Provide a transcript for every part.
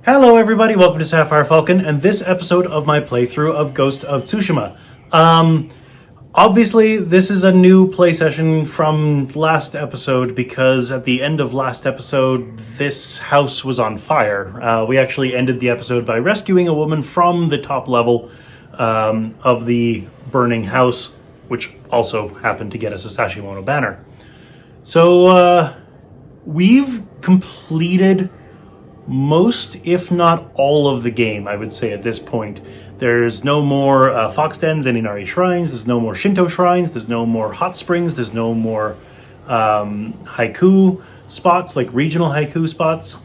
Hello everybody, welcome to Sapphire Falcon and this episode of my playthrough of Ghost of Tsushima. Obviously this is a new play session from last episode because at the end of last episode this house was on fire. We actually ended the episode by rescuing a woman from the top level of the burning house, which also happened to get us a Sashimono banner. So we've completed most, if not all, of the game, I would say, at this point. There's no more fox dens and Inari shrines, there's no more Shinto shrines, there's no more hot springs, there's no more haiku spots, like regional haiku spots.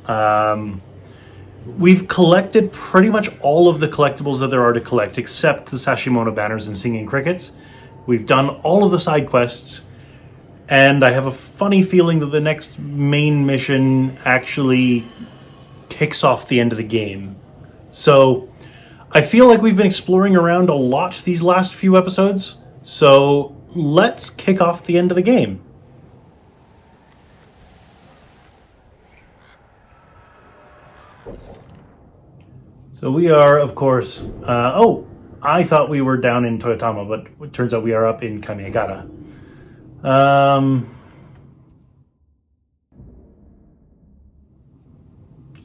We've collected pretty much all of the collectibles that there are to collect, except the Sashimono banners and singing crickets. We've done all of the side quests, and I have a funny feeling that the next main mission actually kicks off the end of the game. So I feel like we've been exploring around a lot these last few episodes, so let's kick off the end of the game. So we are, of course, I thought we were down in Toyotama, but it turns out we are up in Kamiagata.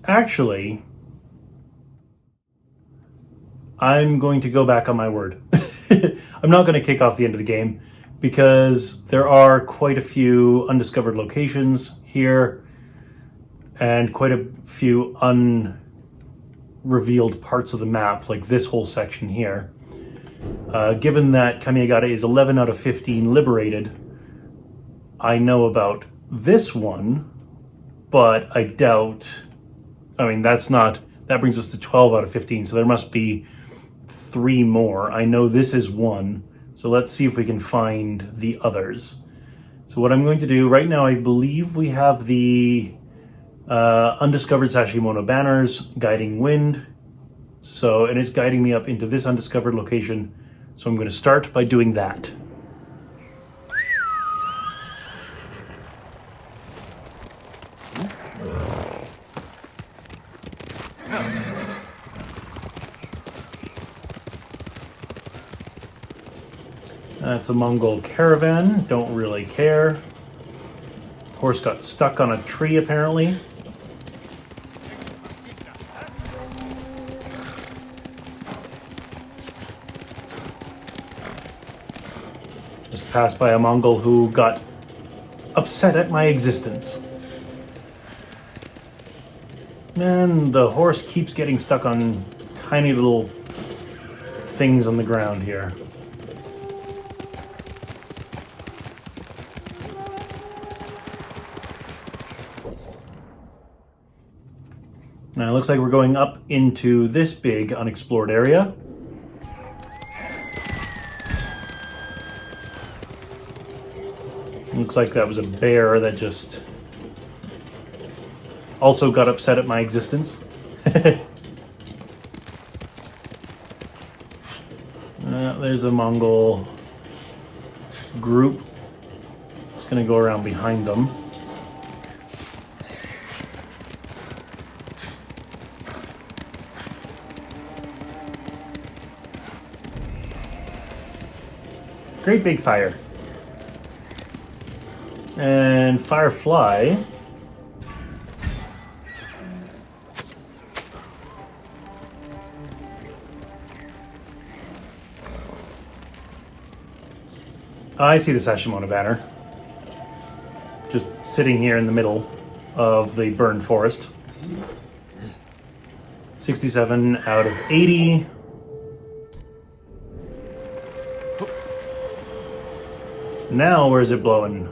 Actually, I'm going to go back on my word. I'm not going to kick off the end of the game because there are quite a few undiscovered locations here and quite a few unrevealed parts of the map, like this whole section here. Given that Kamiagata is 11 out of 15 liberated, I know about this one, but I doubt... I mean, that brings us to 12 out of 15, so there must be 3 more. I know this is one, so let's see if we can find the others. So what I'm going to do right now, I believe we have the undiscovered Sashimono banners, guiding wind. So, and it's guiding me up into this undiscovered location. So I'm going to start by doing that. That's a Mongol caravan, don't really care. Horse got stuck on a tree apparently. Just passed by a Mongol who got upset at my existence. And the horse keeps getting stuck on tiny little things on the ground here. Now it looks like we're going up into this big unexplored area. Looks like that was a bear that just also got upset at my existence. There's a Mongol group. Just gonna go around behind them. Great big fire. And Firefly. I see the Sashimono banner. Just sitting here in the middle of the burned forest. 67 out of 80. Now, where's it blowing?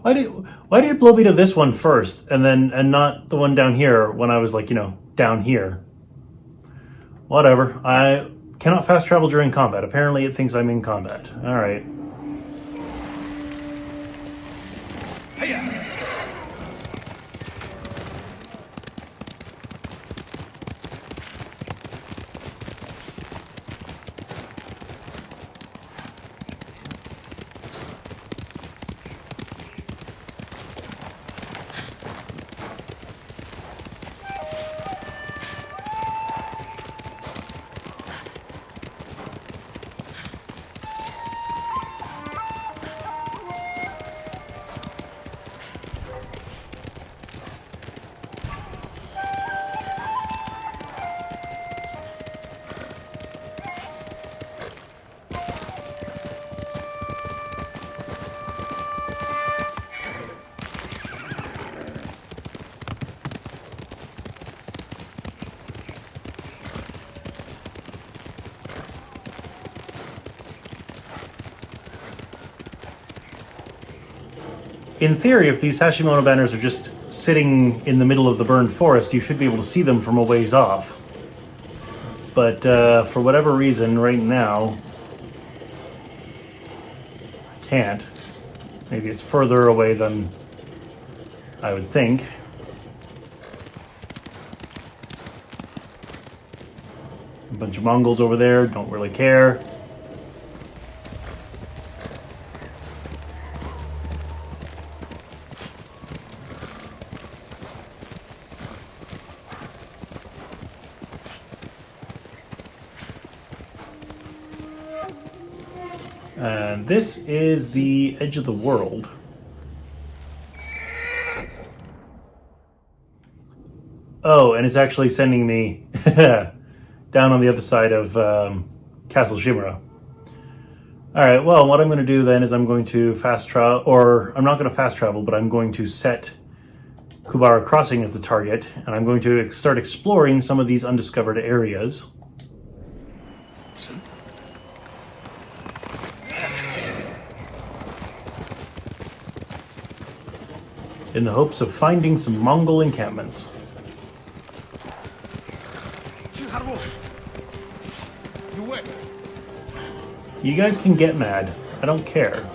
Why did it blow me to this one first and not the one down here when I was like, down here? Whatever. I cannot fast travel during combat. Apparently it thinks I'm in combat. All right. In theory, if these Hashimoto banners are just sitting in the middle of the burned forest, you should be able to see them from a ways off. But for whatever reason, right now, I can't. Maybe it's further away than I would think. A bunch of Mongols over there, don't really care. And this is the edge of the world. Oh, and it's actually sending me down on the other side of Castle Shimura. Alright, well, what I'm going to do then is I'm going to fast travel, or I'm not going to fast travel, but I'm going to set Kubara Crossing as the target, and I'm going to start exploring some of these undiscovered areas. In the hopes of finding some Mongol encampments. You guys can get mad. I don't care.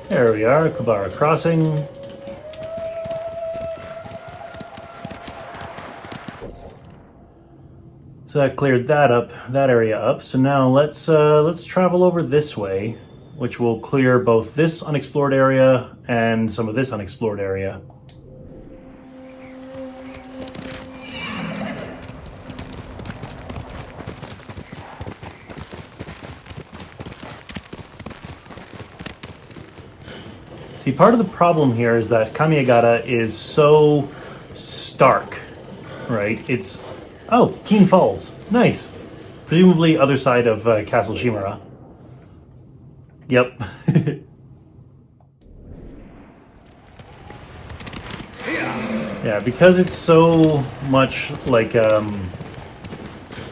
There we are, Kubara Crossing. So that cleared that up, that area up. So now let's travel over this way, which will clear both this unexplored area and some of this unexplored area. See, part of the problem here is that Kamiagata is so stark, right? It's... Oh, Keen Falls. Nice. Presumably other side of Castle Shimura. Yep. Yeah, because it's so much like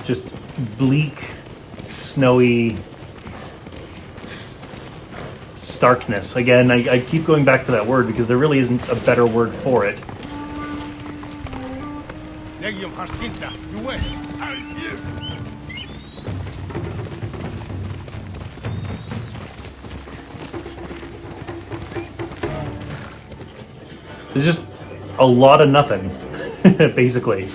just bleak, snowy starkness. Again, I keep going back to that word because there really isn't a better word for it. There's just a lot of nothing, basically.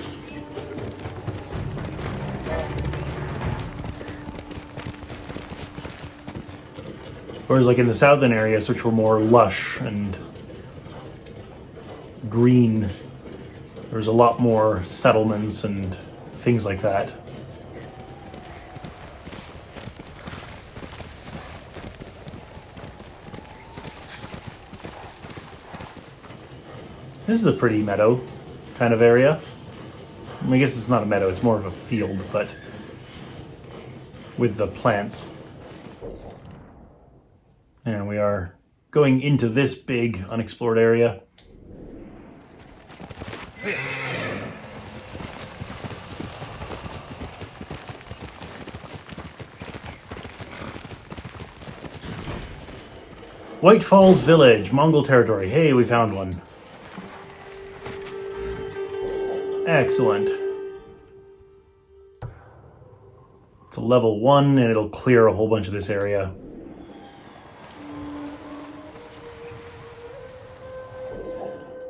Whereas like in the southern areas, which were more lush and green, there was a lot more settlements and things like that. This is a pretty meadow kind of area. I guess it's not a meadow, it's more of a field, but with the plants. And we are going into this big unexplored area. White Falls Village, Mongol territory. Hey, we found one. Excellent. It's a level 1 and it'll clear a whole bunch of this area.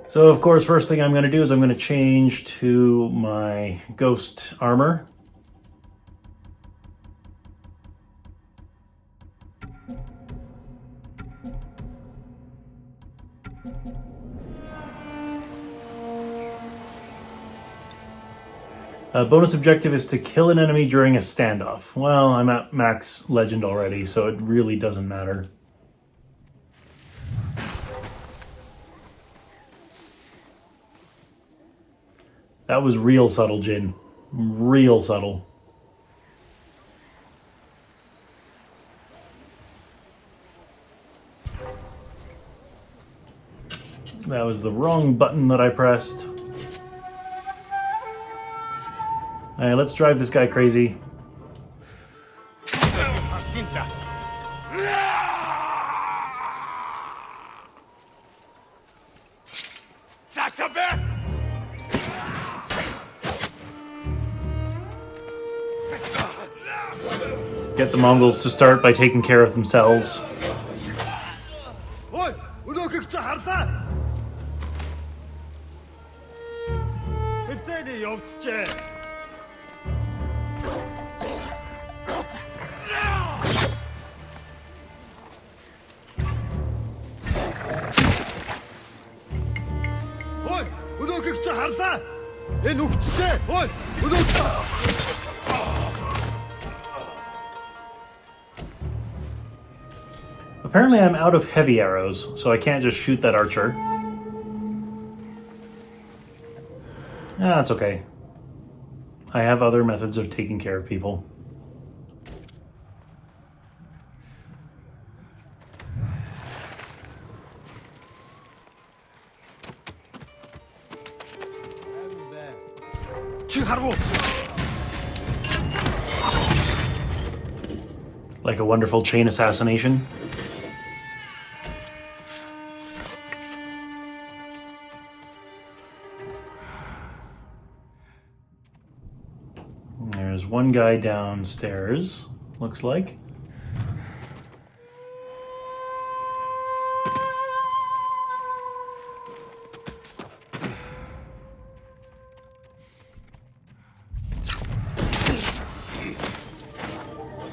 So of course, first thing I'm going to do is I'm going to change to my ghost armor. Bonus objective is to kill an enemy during a standoff. Well, I'm at max legend already, so it really doesn't matter. That was real subtle, Jin. Real subtle. That was the wrong button that I pressed. Alright, let's drive this guy crazy. Get the Mongols to start by taking care of themselves. Apparently I'm out of heavy arrows, so I can't just shoot that archer. That's okay. I have other methods of taking care of people. Like a wonderful chain assassination. There's one guy downstairs, looks like.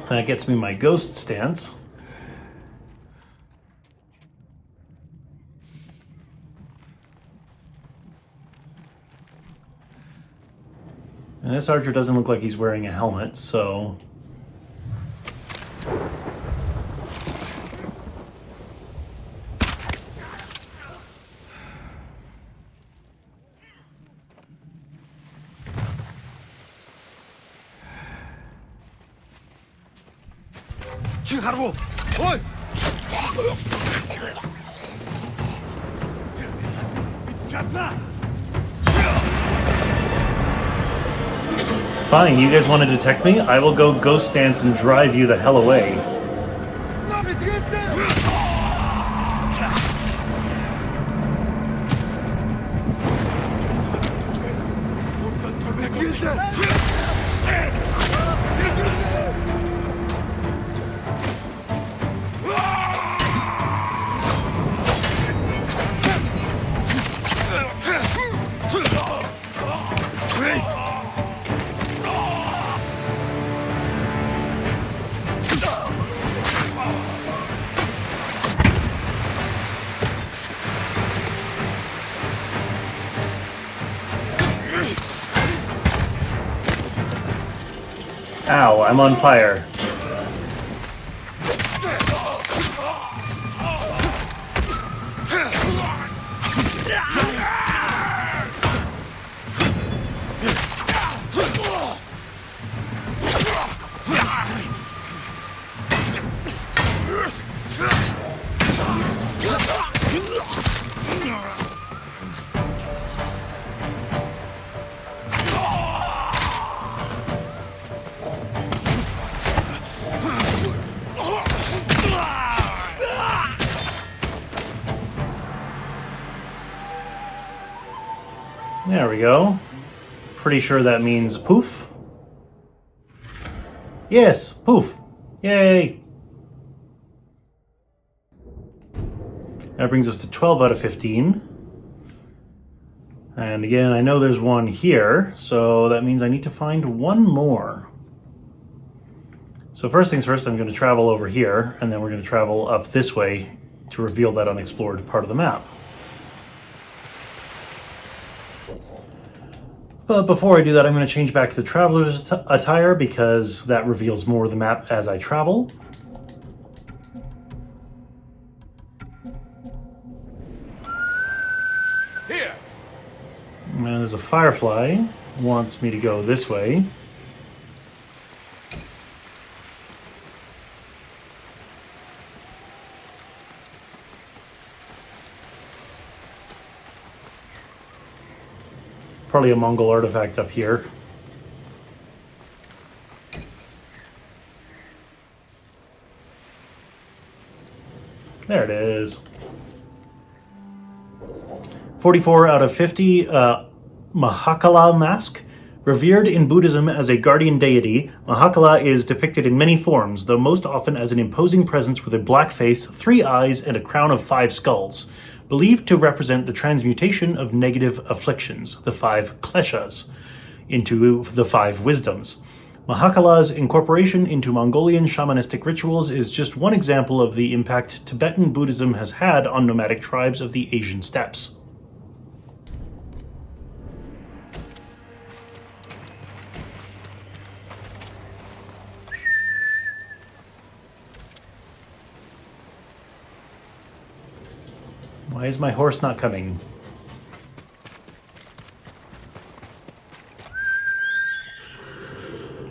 That gets me my ghost stance. And this archer doesn't look like he's wearing a helmet, so... Fine, you guys want to detect me? I will go ghost stance and drive you the hell away. Ow, I'm on fire. There we go. Pretty sure that means poof. Yes, poof. Yay. That brings us to 12 out of 15. And again, I know there's one here, so that means I need to find one more. So first things first, I'm going to travel over here, and then we're going to travel up this way to reveal that unexplored part of the map. But before I do that, I'm going to change back to the traveler's attire because that reveals more of the map as I travel. Here. And there's a firefly who wants me to go this way. Probably a Mongol artifact up here. There it is. 44 out of 50. Mahakala mask. Revered in Buddhism as a guardian deity, Mahakala is depicted in many forms, though most often as an imposing presence with a black face, 3 eyes, and a crown of 5 skulls, believed to represent the transmutation of negative afflictions, the 5 kleshas, into the 5 wisdoms. Mahakala's incorporation into Mongolian shamanistic rituals is just one example of the impact Tibetan Buddhism has had on nomadic tribes of the Asian steppes. Why is my horse not coming?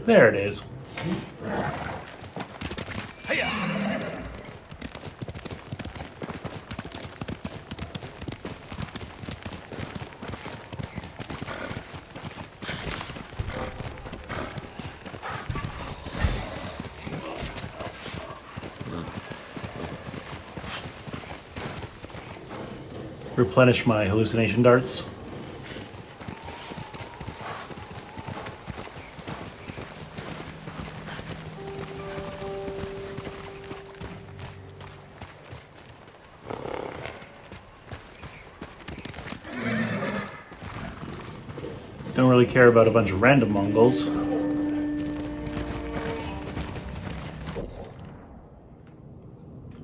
There it is. Replenish my hallucination darts. Don't really care about a bunch of random Mongols.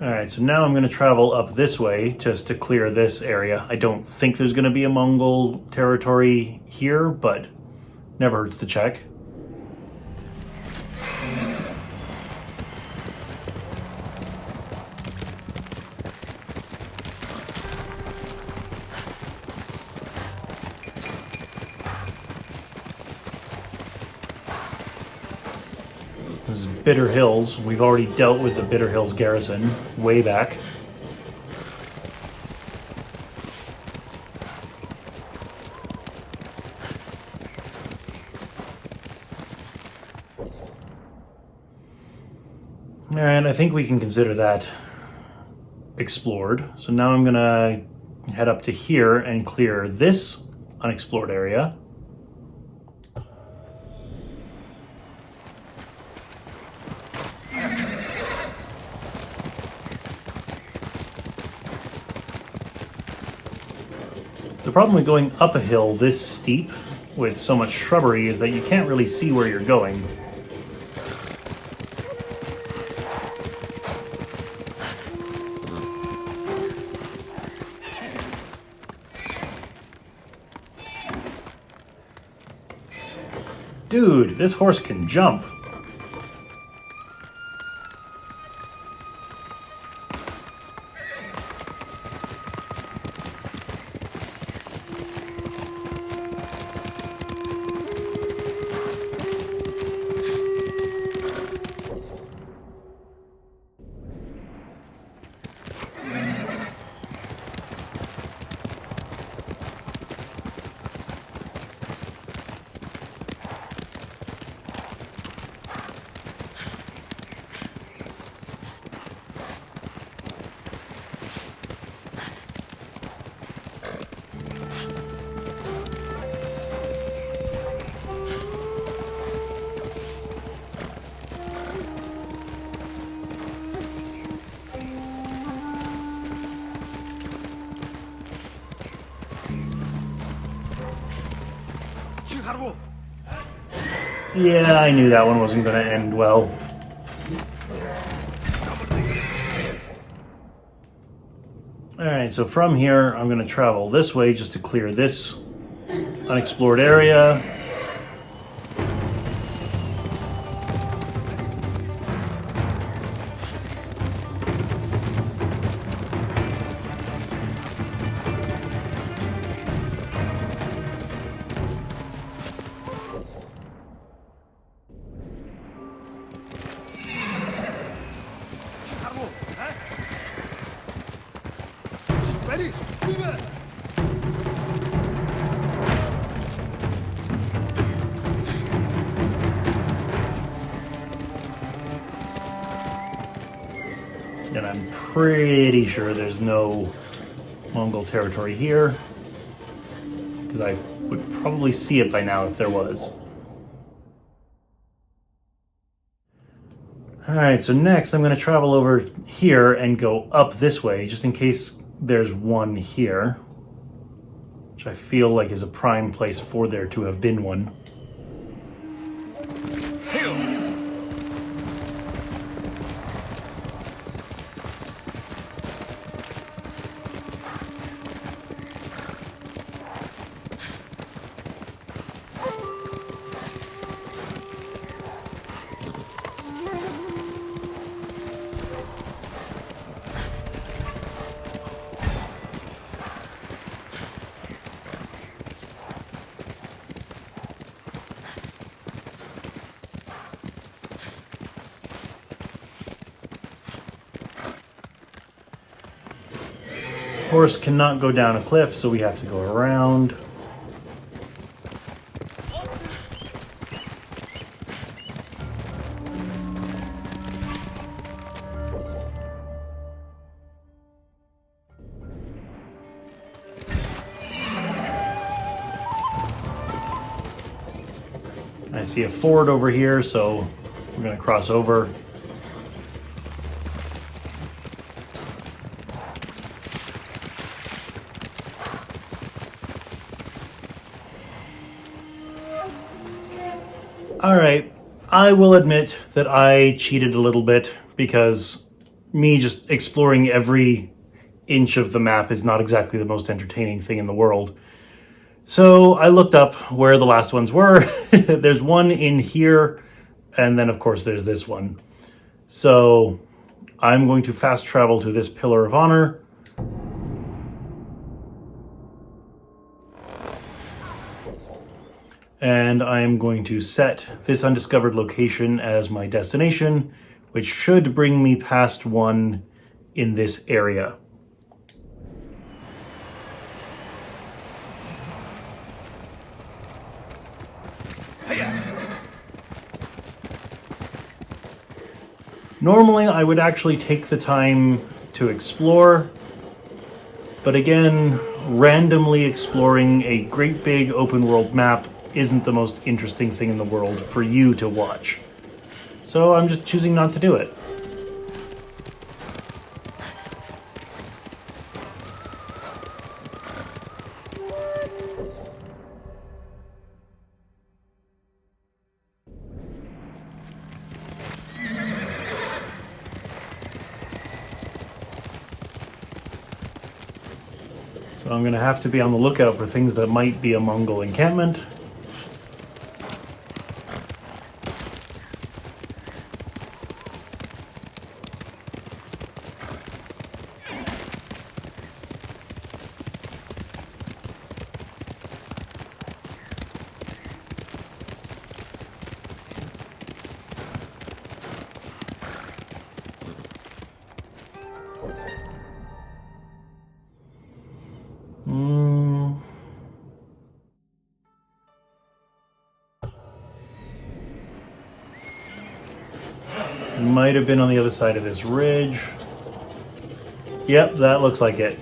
Alright, so now I'm going to travel up this way just to clear this area. I don't think there's going to be a Mongol territory here, but never hurts to check. This is Bitter Hills. We've already dealt with the Bitter Hills garrison way back. Alright, I think we can consider that explored. So now I'm gonna head up to here and clear this unexplored area. The problem with going up a hill this steep with so much shrubbery is that you can't really see where you're going. Dude, this horse can jump. Yeah, I knew that one wasn't going to end well. Alright, so from here, I'm going to travel this way just to clear this unexplored area. And I'm pretty sure there's no Mongol territory here, because I would probably see it by now if there was. Alright, so next I'm going to travel over here and go up this way, just in case there's one here, which I feel like is a prime place for there to have been one. Horse cannot go down a cliff, so we have to go around. I see a ford over here, so we're going to cross over. Alright, I will admit that I cheated a little bit, because me just exploring every inch of the map is not exactly the most entertaining thing in the world. So I looked up where the last ones were. There's one in here, and then of course there's this one. So I'm going to fast travel to this Pillar of Honor. And I'm going to set this undiscovered location as my destination, which should bring me past one in this area. Normally, I would actually take the time to explore, but again, randomly exploring a great big open world map isn't the most interesting thing in the world for you to watch. So I'm just choosing not to do it. So I'm going to have to be on the lookout for things that might be a Mongol encampment. Might have been on the other side of this ridge. Yep, that looks like it.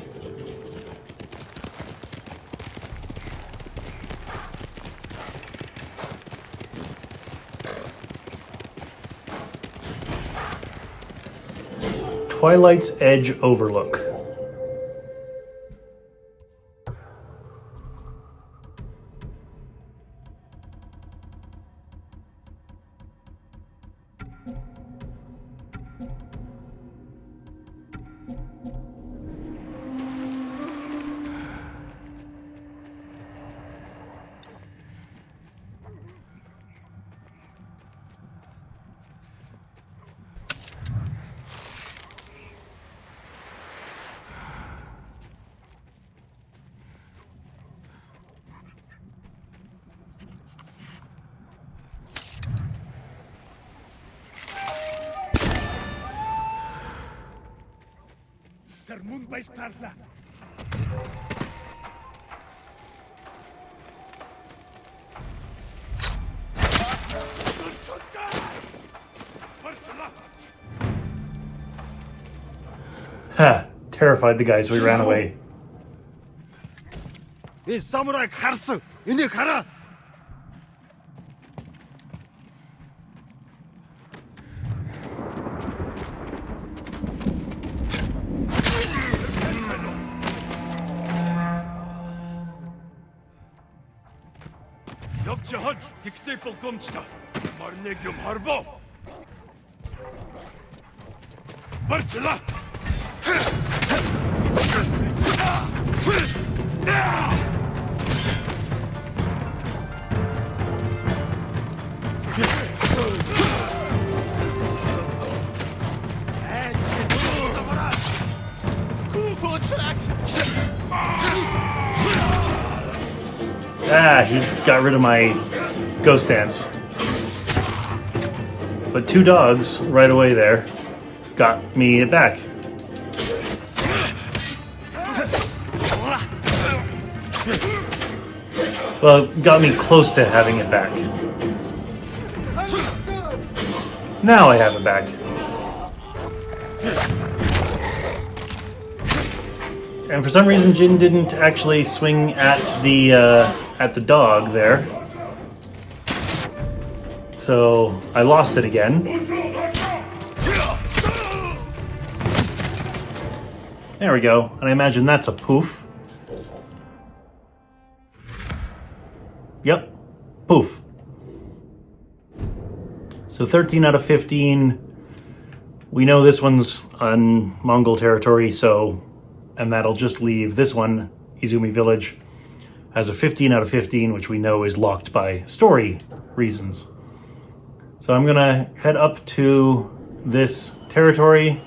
Twilight's Edge Overlook. Ha! Terrified the guy, so he ran away. 이 사무라이 카르스, 이리 가라. 역지한 빅대법 검치다. 말내 겸 할보. 말질라. Ah, he got rid of my ghost dance. But two dogs right away there got me back. Well, got me close to having it back. Now I have it back. And for some reason, Jin didn't actually swing at the dog there. So I lost it again. There we go. And I imagine that's a poof. Yep. Poof. So 13 out of 15. We know this one's on Mongol territory, so... And that'll just leave this one, Izumi Village, as a 15 out of 15, which we know is locked by story reasons. So I'm gonna head up to this territory.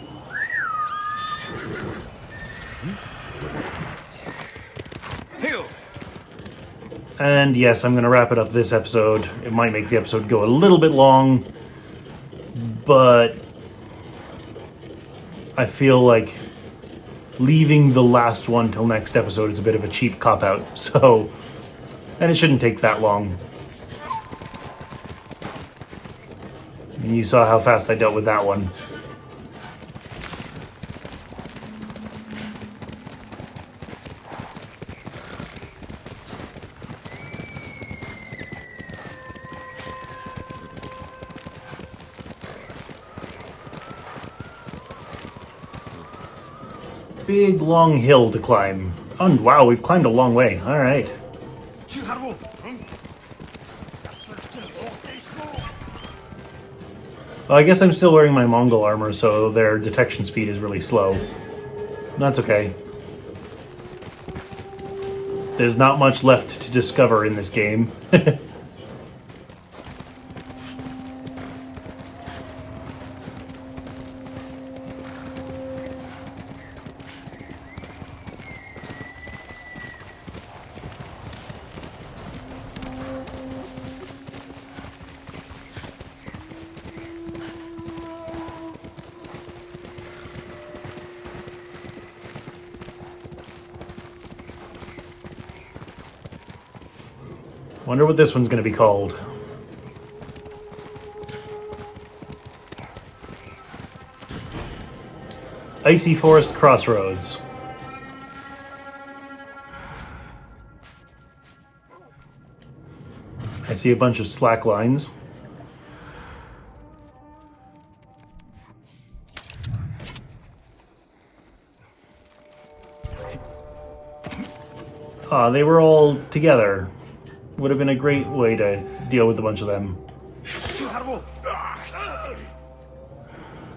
And yes, I'm gonna wrap it up this episode. It might make the episode go a little bit long, but I feel like leaving the last one till next episode is a bit of a cheap cop-out, so... And it shouldn't take that long. And you saw how fast I dealt with that one. Big, long hill to climb. Oh, wow, we've climbed a long way. All right. Well, I guess I'm still wearing my Mongol armor, so their detection speed is really slow. That's okay. There's not much left to discover in this game. Wonder what this one's going to be called. Icy Forest Crossroads. I see a bunch of slack lines. Ah, they were all together. Would have been a great way to deal with a bunch of them.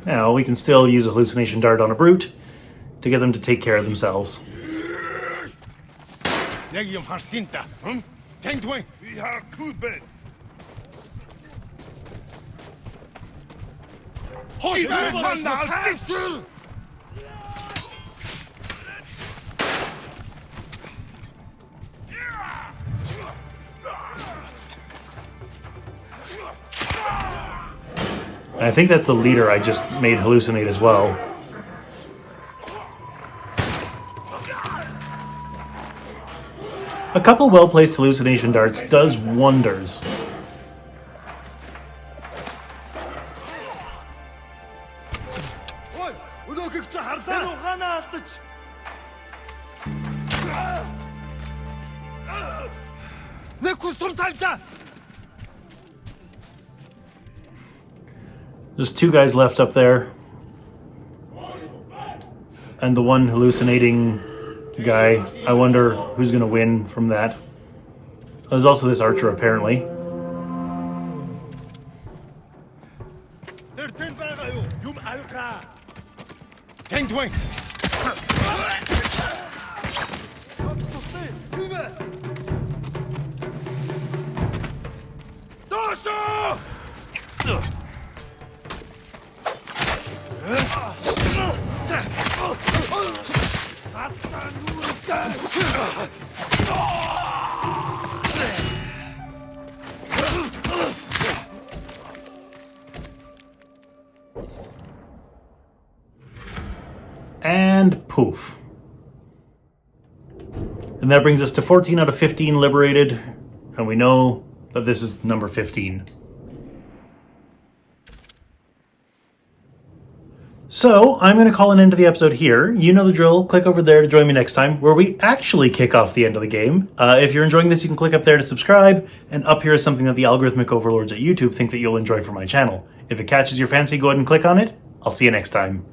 Now, we can still use a hallucination dart on a brute to get them to take care of themselves. I think that's the leader I just made hallucinate as well. A couple well-placed hallucination darts does wonders. Ой, өнөөхийг чи хардаа. Энэ ухаанаа алдаж. Нэг хүсрэн тавьлаа. There's two guys left up there. And the one hallucinating guy. I wonder who's going to win from that. There's also this archer, apparently. Тэр тэн байгаа юу? Юм алгаа. Тэнд вэ? Дошо! And poof. And that brings us to 14 out of 15 liberated, and we know that this is number 15. So, I'm going to call an end to the episode here. You know the drill. Click over there to join me next time, where we actually kick off the end of the game. If you're enjoying this, you can click up there to subscribe, and up here is something that the algorithmic overlords at YouTube think that you'll enjoy for my channel. If it catches your fancy, go ahead and click on it. I'll see you next time.